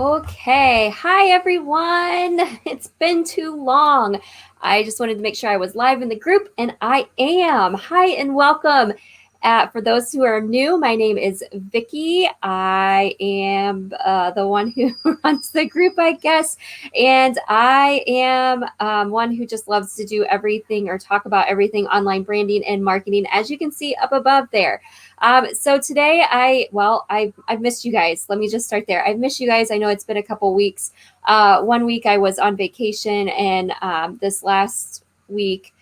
Okay, hi everyone. It's been too long. I just wanted to make sure I was live in the group, and I am. Hi and welcome. For those who are new, my name is Vicky. I am the one who runs the group, I guess, and I am one who just loves to do everything or talk about everything online branding and marketing, as you can see up above there. So today I've missed you guys. Let me just start there. I've missed you guys. I know it's been a couple weeks. 1 week I was on vacation, and this last week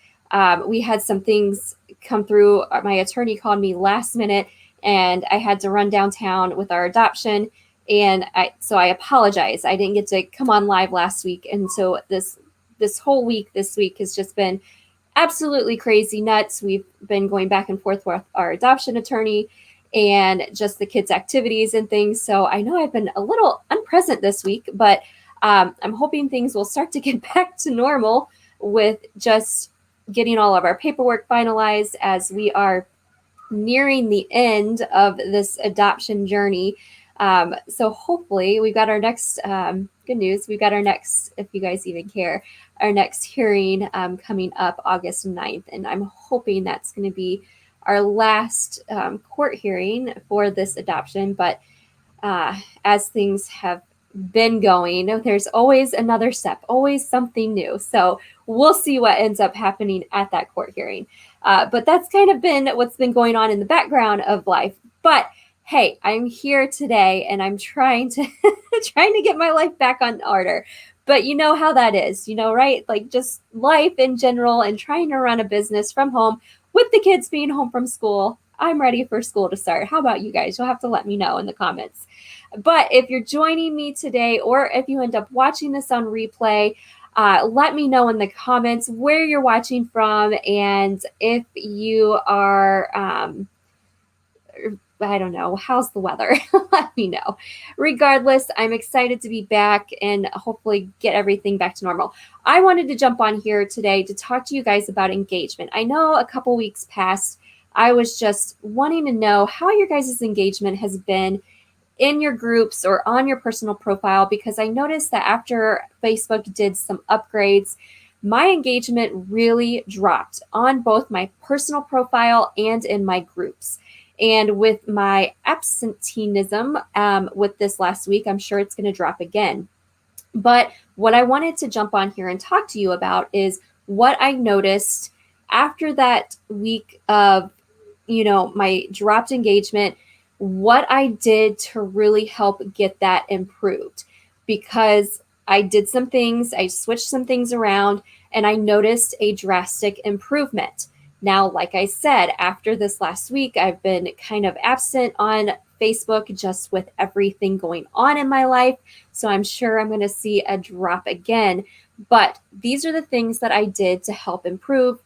we had some things come through. My attorney called me last minute, and I had to run downtown with our adoption. And so I apologize. I didn't get to come on live last week, and so this whole week, this week has just been absolutely crazy nuts. We've been going back and forth with our adoption attorney and just the kids' activities and things. So I know I've been a little unpresent this week, but I'm hoping things will start to get back to normal with just getting all of our paperwork finalized as we are nearing the end of this adoption journey. So hopefully we've got our next good news. We've got our next, if you guys even care, our next hearing coming up August 9th. And I'm hoping that's going to be our last court hearing for this adoption. But as things have been going, there's always another step, always something new. So we'll see what ends up happening at that court hearing. But that's kind of been what's been going on in the background of life. But hey, I'm here today and I'm trying to get my life back on order. But you know how that is, right? Like just life in general and trying to run a business from home with the kids being home from school. I'm ready for school to start. How about you guys? You'll have to let me know in the comments. But if you're joining me today, or if you end up watching this on replay, let me know in the comments where you're watching from, and if you are, I don't know, how's the weather? Let me know. Regardless, I'm excited to be back and hopefully get everything back to normal. I wanted to jump on here today to talk to you guys about engagement. I know a couple weeks past, I was just wanting to know how your guys' engagement has been in your groups or on your personal profile, because I noticed that after Facebook did some upgrades, my engagement really dropped on both my personal profile and in my groups. And with my absenteeism with this last week, I'm sure it's going to drop again. But what I wanted to jump on here and talk to you about is what I noticed after that week of, my dropped engagement, what I did to really help get that improved. Because I did some things, I switched some things around, and I noticed a drastic improvement. Now, like I said, after this last week, I've been kind of absent on Facebook just with everything going on in my life. So I'm sure I'm going to see a drop again. But these are the things that I did to help improve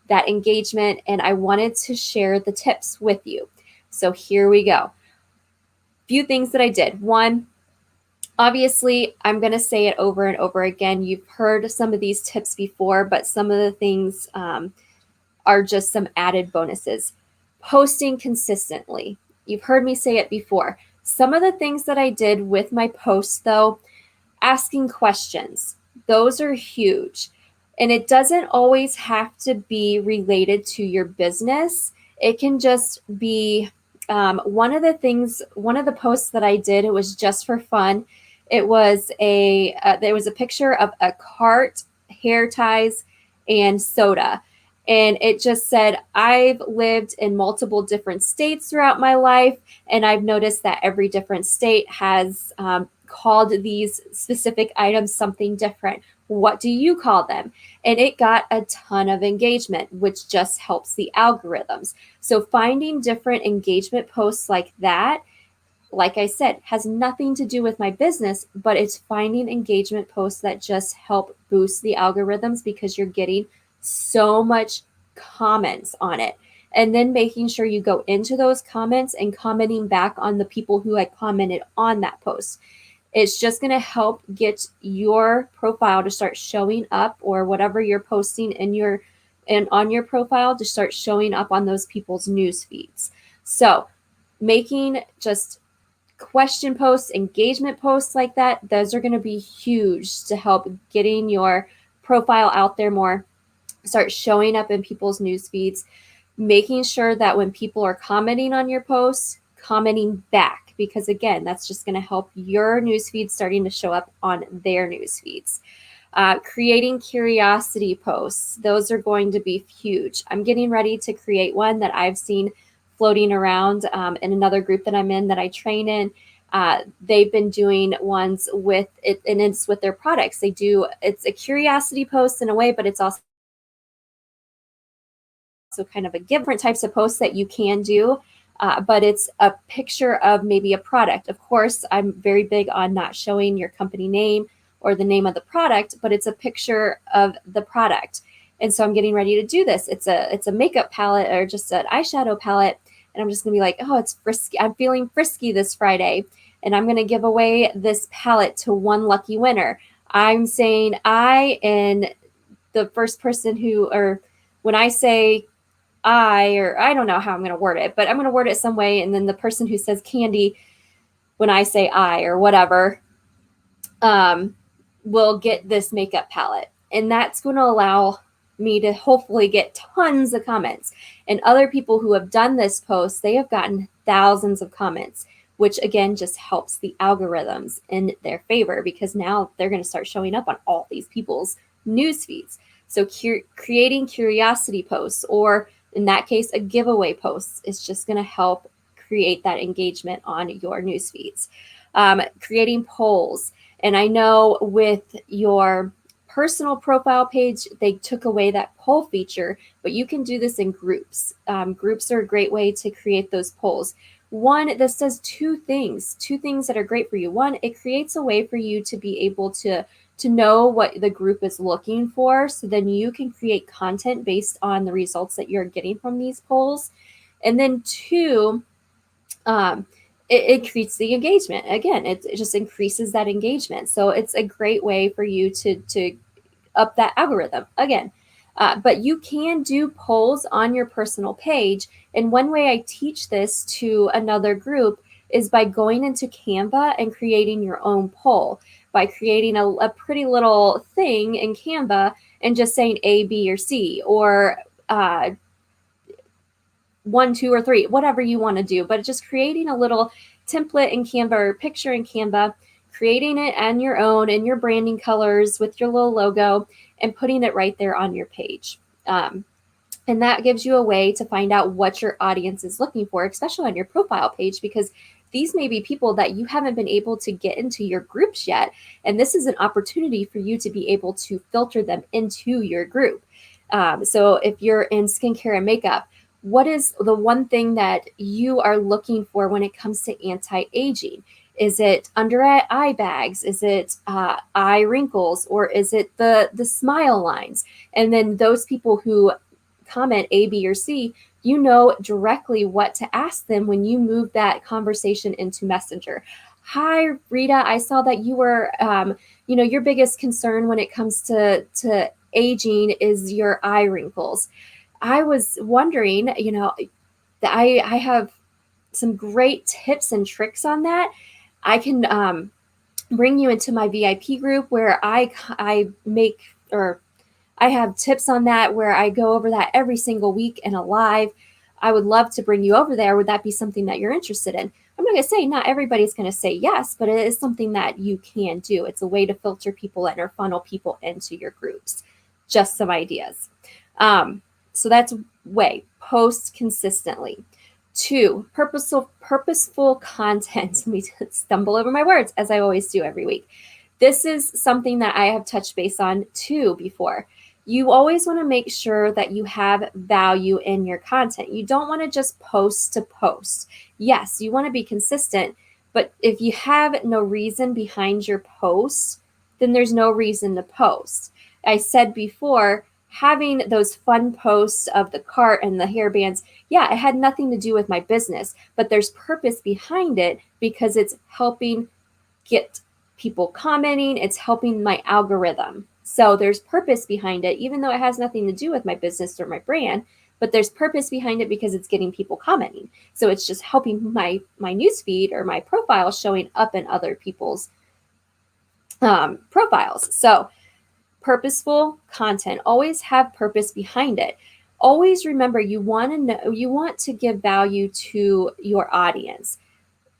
that engagement, and I wanted to share the tips with you. So here we go. Few things that I did. One, obviously, I'm going to say it over and over again. You've heard some of these tips before, but some of the things are just some added bonuses. Posting consistently. You've heard me say it before. Some of the things that I did with my posts, though, asking questions. Those are huge. And it doesn't always have to be related to your business. It can just be one of the posts that I did, it was just for fun. It was there was a picture of a cart, hair ties, and soda. And it just said, I've lived in multiple different states throughout my life, and I've noticed that every different state has called these specific items something different. What do you call them? And it got a ton of engagement, which just helps the algorithms. So finding different engagement posts like that, like I said, has nothing to do with my business, but it's finding engagement posts that just help boost the algorithms because you're getting so much comments on it. And then making sure you go into those comments and commenting back on the people who had commented on that post. It's just going to help get your profile to start showing up, or whatever you're posting on your profile to start showing up on those people's news feeds. So making just question posts, engagement posts like that, those are going to be huge to help getting your profile out there more, start showing up in people's news feeds, making sure that when people are commenting on your posts, commenting back, because again, that's just going to help your news feed starting to show up on their news feeds. Creating curiosity posts, those are going to be huge. I'm getting ready to create one that I've seen floating around in another group that I'm in that I train in. They've been doing ones with it, and it's with their products. It's a curiosity post in a way, but it's also kind of a different types of posts that you can do. But it's a picture of maybe a product. Of course, I'm very big on not showing your company name or the name of the product, but it's a picture of the product. And so I'm getting ready to do this. It's a makeup palette or just an eyeshadow palette. And I'm just gonna be like, oh, it's frisky. I'm feeling frisky this Friday. And I'm gonna give away this palette to one lucky winner. I'm saying and the first person or when I say or I don't know how I'm going to word it, but I'm going to word it some way. And then the person who says candy, when I say or whatever, will get this makeup palette. And that's going to allow me to hopefully get tons of comments. And other people who have done this post, they have gotten thousands of comments, which again, just helps the algorithms in their favor, because now they're going to start showing up on all these people's news feeds. So creating curiosity posts, or in that case, a giveaway post, is just going to help create that engagement on your news feeds. Creating polls. And I know with your personal profile page, they took away that poll feature, but you can do this in groups. Groups are a great way to create those polls. One, this does two things that are great for you. One, it creates a way for you to be able to know what the group is looking for. So then you can create content based on the results that you're getting from these polls. And then two, it creates the engagement. Again, it just increases that engagement. So it's a great way for you to up that algorithm again. But you can do polls on your personal page. And one way I teach this to another group is by going into Canva and creating your own poll, by creating a pretty little thing in Canva and just saying A, B, or C, or 1, 2, or 3, whatever you want to do. But just creating a little template in Canva or picture in Canva, creating it on your own in your branding colors with your little logo, and putting it right there on your page. And that gives you a way to find out what your audience is looking for, especially on your profile page, because these may be people that you haven't been able to get into your groups yet. And this is an opportunity for you to be able to filter them into your group. So if you're in skincare and makeup, what is the one thing that you are looking for when it comes to anti-aging? Is it under eye bags? Is it eye wrinkles? Or is it the smile lines? And then those people who comment A, B, or C, you know directly what to ask them when you move that conversation into Messenger. Hi, Rita, I saw that you were, your biggest concern when it comes to aging is your eye wrinkles. I was wondering, that I have some great tips and tricks on that. I can bring you into my VIP group where I have tips on that, where I go over that every single week in a live. I would love to bring you over there. Would that be something that you're interested in? I'm not going to say not everybody's going to say yes, but it is something that you can do. It's a way to filter people in or funnel people into your groups. Just some ideas. So that's way. Post consistently. 2, purposeful content. Let me stumble over my words, as I always do every week. This is something that I have touched base on too before. You always want to make sure that you have value in your content. You don't want to just post to post. Yes, you want to be consistent, but if you have no reason behind your post, then there's no reason to post. I said before, having those fun posts of the cart and the hair bands, yeah, it had nothing to do with my business, but there's purpose behind it because it's helping get people commenting, it's helping my algorithm. So there's purpose behind it, even though it has nothing to do with my business or my brand, but there's purpose behind it because it's getting people commenting. So it's just helping my newsfeed or my profile showing up in other people's profiles. So purposeful content, always have purpose behind it. Always remember, you want to give value to your audience.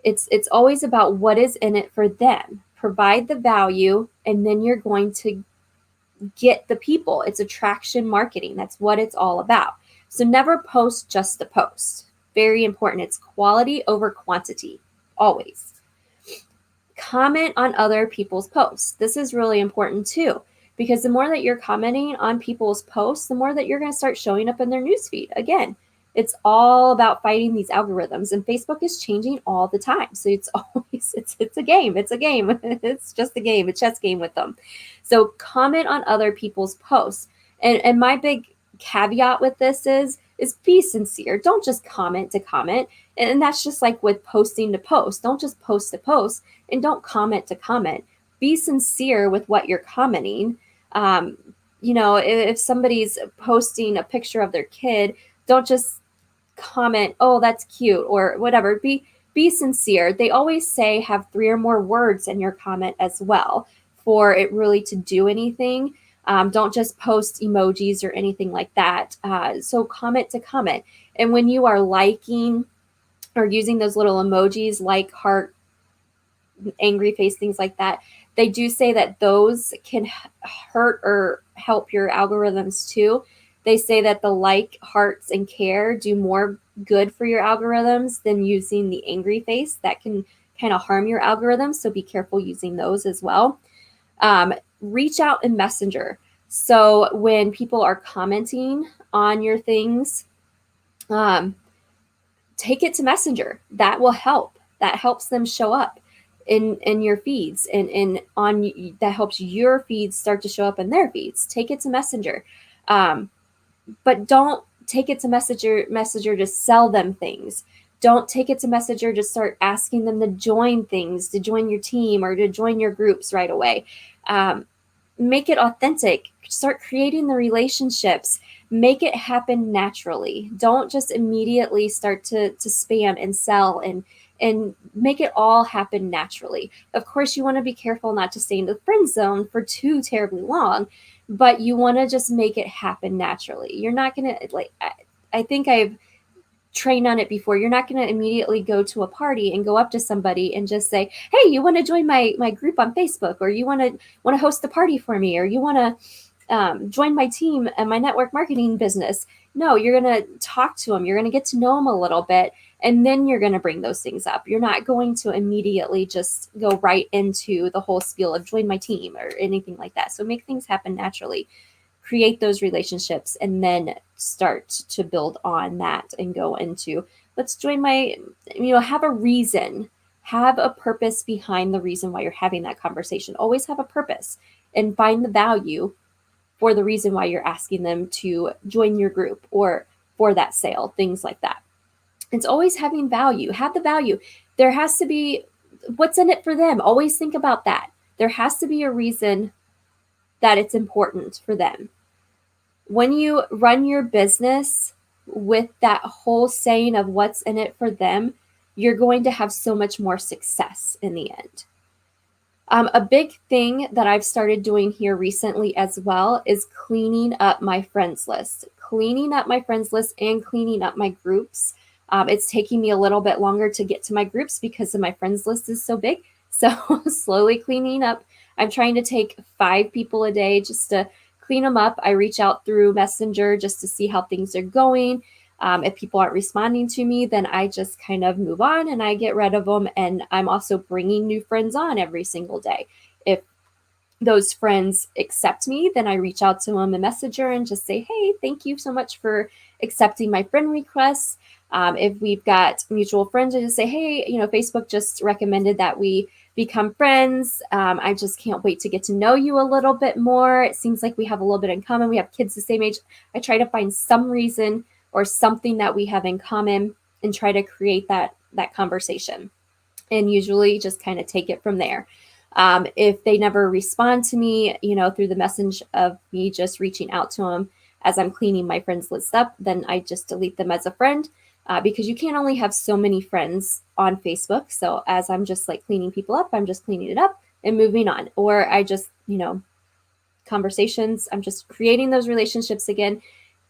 It's always about what is in it for them. Provide the value, and then you're going to get the people. It's attraction marketing. That's what it's all about. So never post just to post. Very important. It's quality over quantity, always. Comment on other people's posts. This is really important too, because the more that you're commenting on people's posts, the more that you're going to start showing up in their newsfeed. Again, it's all about fighting these algorithms, and Facebook is changing all the time. So it's always, it's a game. It's a game. It's just a game, a chess game with them. So comment on other people's posts. And my big caveat with this is be sincere. Don't just comment to comment. And that's just like with posting to post. Don't just post to post, and don't comment to comment. Be sincere with what you're commenting. If somebody's posting a picture of their kid, don't just comment, oh, that's cute, or whatever. Be sincere. They always say have 3 or more words in your comment as well for it really to do anything. Don't just post emojis or anything like that. So comment to comment. And when you are liking or using those little emojis, like heart, angry face, things like that, they do say that those can hurt or help your algorithms too. They say that the like, hearts, and care do more good for your algorithms than using the angry face. That can kind of harm your algorithms. So be careful using those as well. Reach out in Messenger. So when people are commenting on your things, take it to Messenger. That will help. That helps them show up in your feeds, and that helps your feeds start to show up in their feeds. Take it to Messenger. But don't take it to Messenger to sell them things. Don't take it to Messenger to start asking them to join things, to join your team or to join your groups right away. Make it authentic. Start creating the relationships. Make it happen naturally. Don't just immediately start to spam and sell and make it all happen naturally. Of course, you want to be careful not to stay in the friend zone for too terribly long, but you want to just make it happen naturally. You're not going to, I think I've trained on it before. You're not going to immediately go to a party and go up to somebody and just say, hey, you want to join my group on Facebook, or you want to host a party for me, or you want to join my team and my network marketing business. No, you're going to talk to them. You're going to get to know them a little bit, and then you're going to bring those things up. You're not going to immediately just go right into the whole spiel of join my team or anything like that. So make things happen naturally. Create those relationships, and then start to build on that and go into, let's join have a reason, have a purpose behind the reason why you're having that conversation. Always have a purpose and find the value for the reason why you're asking them to join your group or for that sale, things like that. It's always having value. Have the value. There has to be what's in it for them. Always think about that. There has to be a reason that it's important for them. When you run your business with that whole saying of what's in it for them, you're going to have so much more success in the end. A big thing that I've started doing here recently as well is cleaning up my friends list. Cleaning up my friends list and cleaning up my groups. It's taking me a little bit longer to get to my groups because of my friends list is so big. So slowly cleaning up. I'm trying to take 5 people a day just to clean them up. I reach out through Messenger just to see how things are going. If people aren't responding to me, then I just kind of move on and I get rid of them. And I'm also bringing new friends on every single day. If those friends accept me, then I reach out to them in Messenger and just say, hey, thank you so much for accepting my friend requests. If we've got mutual friends, I just say, hey, Facebook just recommended that we become friends. I just can't wait to get to know you a little bit more. It seems like we have a little bit in common. We have kids the same age. I try to find some reason or something that we have in common and try to create that conversation, and usually just kind of take it from there. If they never respond to me, through the message of me just reaching out to them, as I'm cleaning my friends list up, then I just delete them as a friend. Because you can't only have so many friends on Facebook. So as I'm just like cleaning people up, I'm just cleaning it up and moving on. Or I just, conversations, I'm just creating those relationships again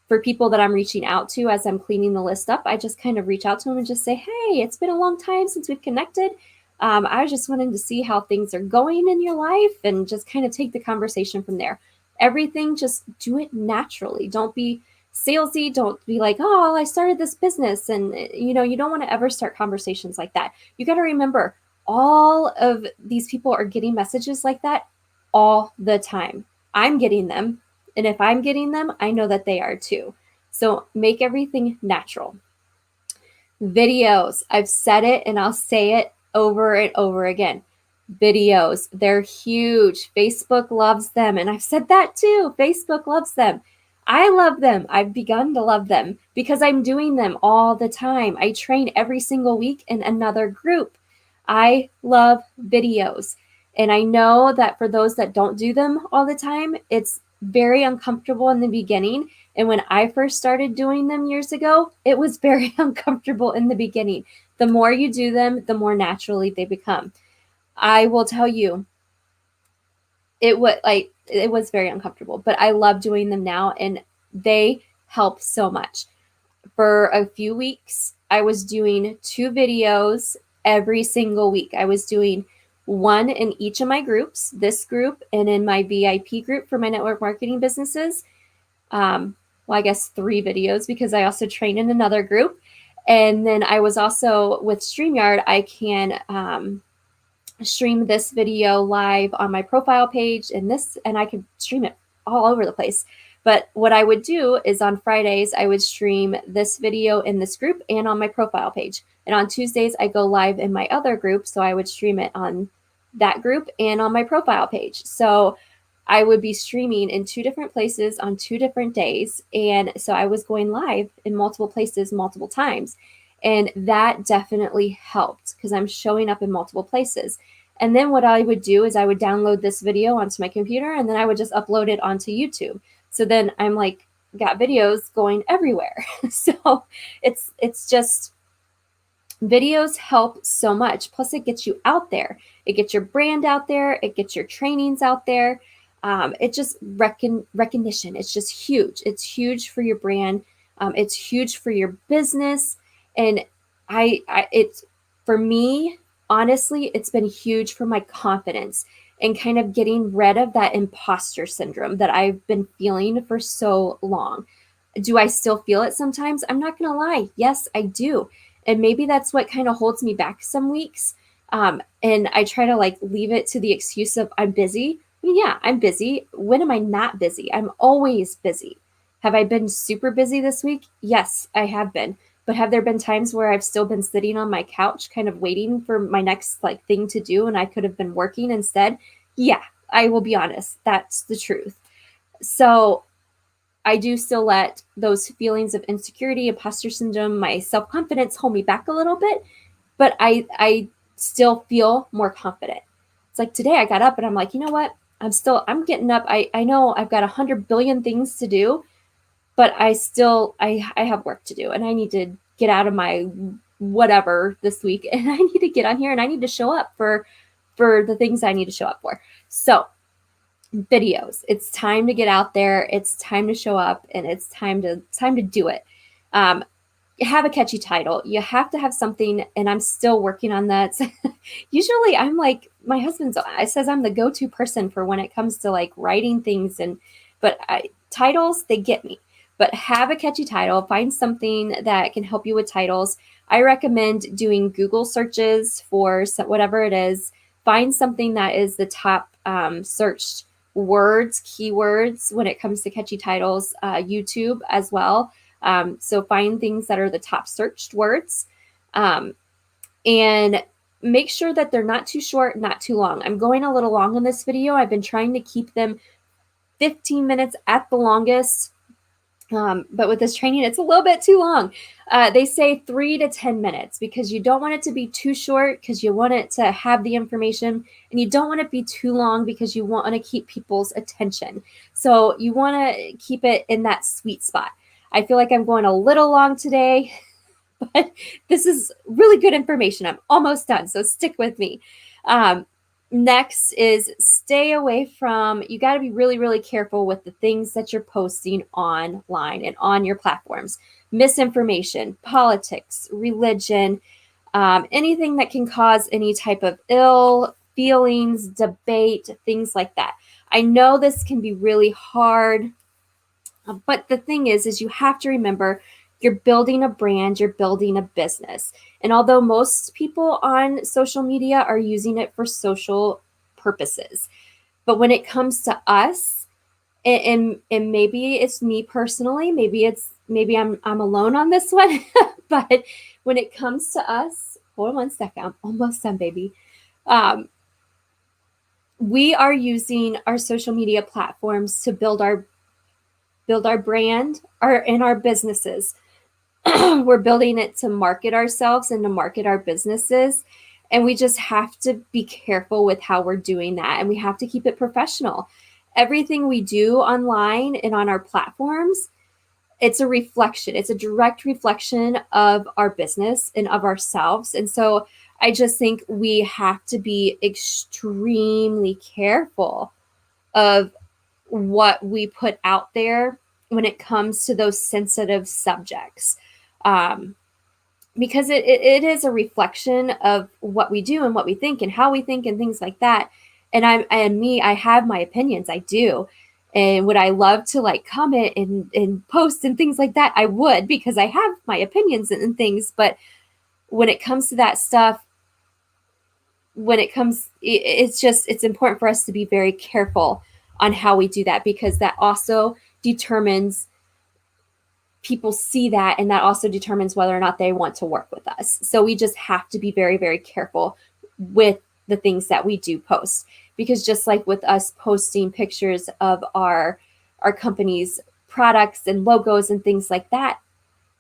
for people that I'm reaching out to as I'm cleaning the list up. I just kind of reach out to them and just say, hey, it's been a long time since we've connected. I was just wanting to see how things are going in your life and just kind of take the conversation from there. Everything, just do it naturally. Don't be salesy. Don't be like, oh, I started this business. And, you don't want to ever start conversations like that. You got to remember, all of these people are getting messages like that all the time. I'm getting them. And if I'm getting them, I know that they are too. So make everything natural. Videos. I've said it and I'll say it over and over again. Videos, they're huge. Facebook loves them. And I've said that too. Facebook loves them. I love them. I've begun to love them because I'm doing them all the time. I train every single week in another group. I love videos. And I know that for those that don't do them all the time, it's very uncomfortable in the beginning. And when I first started doing them years ago, it was very uncomfortable in the beginning. The more you do them, the more naturally they become. I will tell you, it was very uncomfortable, but I love doing them now and they help so much. For a few weeks, I was doing 2 videos every single week. I was doing one in each of my groups, this group and in my VIP group for my network marketing businesses. I guess 3 videos because I also train in another group. And then I was also with Streamyard, I can stream this video live on my profile page and I could stream it all over the place. But what I would do is on Fridays, I would stream this video in this group and on my profile page. And on Tuesdays, I go live in my other group. So I would stream it on that group and on my profile page. So I would be streaming in 2 different places on 2 different days. And so I was going live in multiple places, multiple times. And that definitely helped because I'm showing up in multiple places. And then what I would do is I would download this video onto my computer and then I would just upload it onto YouTube. So then I'm like, got videos going everywhere. So it's just, videos help so much. Plus it gets you out there. It gets your brand out there. It gets your trainings out there. It just recognition. It's just huge. It's huge for your brand. It's huge for your business. And it's for me, honestly, it's been huge for my confidence and kind of getting rid of that imposter syndrome that I've been feeling for so long. Do I still feel it sometimes? I'm not going to lie. Yes, I do. And maybe that's what kind of holds me back some weeks. And I try to leave it to the excuse of I'm busy. I mean, yeah, I'm busy. When am I not busy? I'm always busy. Have I been super busy this week? Yes, I have been. But have there been times where I've still been sitting on my couch kind of waiting for my next thing to do and I could have been working instead? Yeah, I will be honest. That's the truth. So I do still let those feelings of insecurity, imposter syndrome, my self-confidence hold me back a little bit, but I still feel more confident. It's like today I got up and I'm like, you know what? I'm getting up. I know I've got 100 billion things to do, but I have work to do and I need to get out of my whatever this week and I need to get on here and I need to show up for the things I need to show up for. So videos, it's time to get out there. It's time to show up and it's time to do it. Have a catchy title. You have to have something, and I'm still working on that. Usually I'm like, my husband says I'm the go-to person for when it comes to writing things, but titles, they get me. But have a catchy title. Find something that can help you with titles. I recommend doing Google searches for whatever it is. Find something that is the top searched words, keywords when it comes to catchy titles. YouTube as well. So find things that are the top searched words, and make sure that they're not too short, not too long. I'm going a little long on this video. I've been trying to keep them 15 minutes at the longest. But with this training, it's a little bit too long. They say 3 to 10 minutes because you don't want it to be too short because you want it to have the information, and you don't want it to be too long because you want to keep people's attention. So you want to keep it in that sweet spot. I feel like I'm going a little long today, but this is really good information. I'm almost done, so stick with me. Next is stay away from, you got to be really, really careful with the things that you're posting online and on your platforms. Misinformation, politics, religion, anything that can cause any type of ill feelings, debate, things like that. I know this can be really hard, but the thing is you have to remember you're building a brand, you're building a business. And although most people on social media are using it for social purposes, but when it comes to us, and maybe it's me personally, maybe I'm alone on this one, but when it comes to us, hold on one second, I'm almost done, baby. We are using our social media platforms to build our brand, our businesses. We're building it to market ourselves and to market our businesses. And we just have to be careful with how we're doing that. And we have to keep it professional. Everything we do online and on our platforms, it's a reflection. It's a direct reflection of our business and of ourselves. And so I just think we have to be extremely careful of what we put out there when it comes to those sensitive subjects. Because it is a reflection of what we do and what we think and how we think and things like that. And I have my opinions. I do. And would I love to like comment and post and things like that? I would, because I have my opinions and things. But when it comes to that stuff, it's important for us to be very careful on how we do that, because that also determines, people see that, and that also determines whether or not they want to work with us. So we just have to be very, very careful with the things that we do post, because just like with us posting pictures of our company's products and logos and things like that,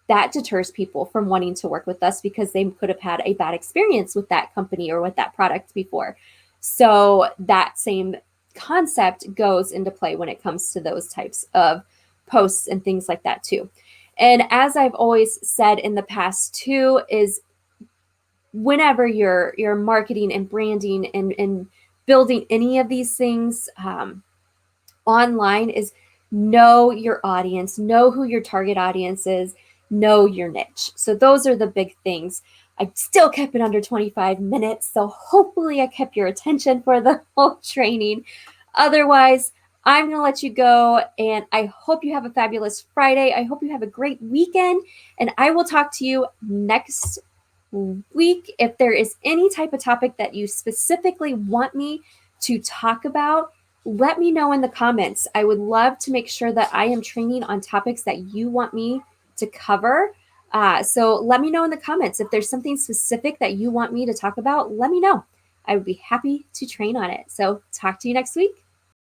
that deters people from wanting to work with us because they could have had a bad experience with that company or with that product before. So that same concept goes into play when it comes to those types of posts and things like that too. And as I've always said in the past too, is whenever you're marketing and branding and building any of these things online, is know your audience, know who your target audience is, know your niche. So those are the big things. I still kept it under 25 minutes, so hopefully I kept your attention for the whole training. Otherwise, I'm going to let you go, and I hope you have a fabulous Friday. I hope you have a great weekend, and I will talk to you next week. If there is any type of topic that you specifically want me to talk about, let me know in the comments. I would love to make sure that I am training on topics that you want me to cover. So let me know in the comments. If there's something specific that you want me to talk about, let me know. I would be happy to train on it. So talk to you next week.